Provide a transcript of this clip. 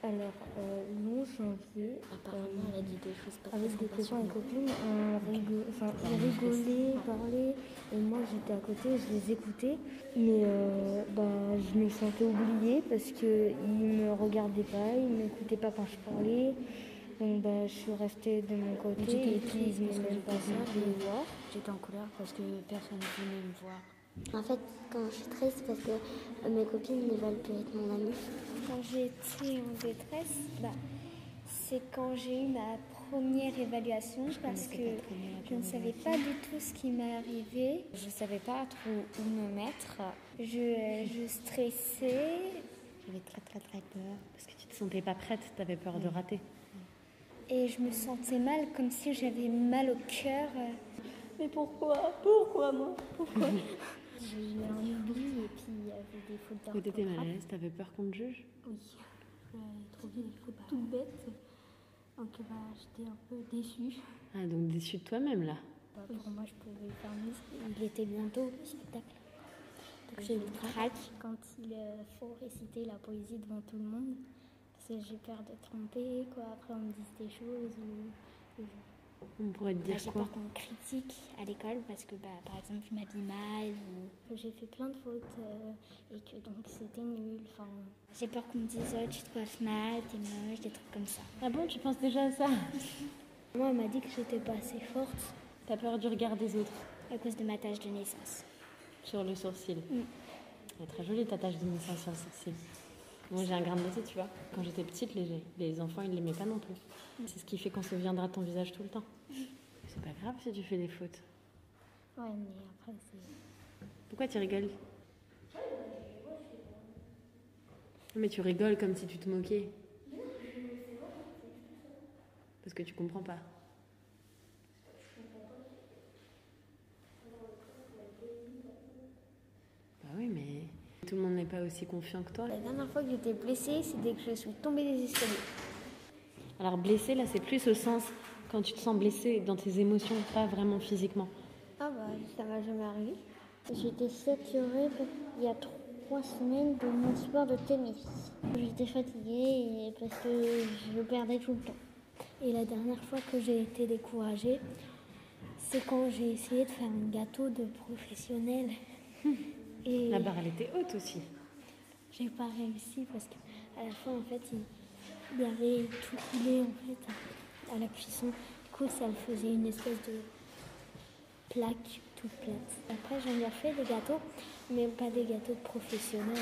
Alors, non, janvier. Apparemment, elle a dit des choses pas Avec très des sympas copains et sur moi. copines, ils rigolaient, parlaient, et moi j'étais à côté, je les écoutais. Mais je me sentais oubliée parce qu'ils ne me regardaient pas, ils ne m'écoutaient pas quand je parlais. Donc je suis restée de mon côté et puis ils ne venaient même pas me voir. J'étais en colère parce que personne ne venait me voir. En fait, quand je suis triste, parce que mes copines ne veulent plus être mon amie. Quand j'ai été en détresse, c'est quand j'ai eu ma première évaluation parce que je ne savais pas du tout ce qui m'est arrivé. Je ne savais pas trop où me mettre. Je stressais J'avais très très très peur parce que tu te sentais pas prête, tu avais peur de rater. et je me sentais mal, comme si j'avais mal au cœur. Mais pourquoi? Pourquoi moi? Pourquoi? J'ai eu un oubli et puis il y avait des fautes Quand t'étais mal à d'orthographe. l'aise, t'avais peur qu'on te juge? Oui, j'avais trouvé des fautes toutes bêtes. Donc j'étais un peu déçue. Ah, donc déçue de toi-même là. Pour moi, je pouvais faire mieux. Il était bientôt le spectacle. Donc j'ai eu le trac quand il faut réciter la poésie devant tout le monde. Parce que j'ai peur de tromper, quoi. Après, on me dit des choses. On pourrait te dire J'ai quoi? peur qu'on me critique à l'école parce que, par exemple, je m'habille mal ou J'ai fait plein de fautes et que donc c'était nul. Enfin, j'ai peur qu'on me dise oh, tu te coiffes mal, t'es moche, des trucs comme ça. Ah bon, tu penses déjà à ça? Moi, on m'a dit que j'étais pas assez forte T'as peur du regard des autres à cause de ma tâche de naissance. sur le sourcil. Elle est très jolie ta tache de naissance sur le sourcil. Moi j'ai un grain de beauté, tu vois. Quand j'étais petite, les enfants ils l'aimaient pas non plus. C'est ce qui fait qu'on se souviendra de ton visage tout le temps. C'est pas grave si tu fais des fautes. ouais, mais après, c'est. Pourquoi tu rigoles? Mais tu rigoles comme si tu te moquais. Parce que tu comprends pas. Bah oui, mais tout le monde n'est pas aussi confiant que toi. La dernière fois que j'étais blessée, c'est dès que je suis tombée des escaliers. Alors blessé, là, c'est plus au sens quand tu te sens blessé dans tes émotions, pas vraiment physiquement. Ah ça m'a jamais arrivé. J'étais saturée il y a 3 semaines de mon sport de tennis. J'étais fatiguée parce que je perdais tout le temps. Et la dernière fois que j'ai été découragée, c'est quand j'ai essayé de faire un gâteau de professionnel. Et La barre, elle était haute aussi. j'ai pas réussi parce qu'à la fin, en fait, il y avait tout coulé en fait, à la cuisson. Du coup, ça faisait une espèce de plaque toute plate. Après, j'en ai fait des gâteaux, mais pas des gâteaux professionnels.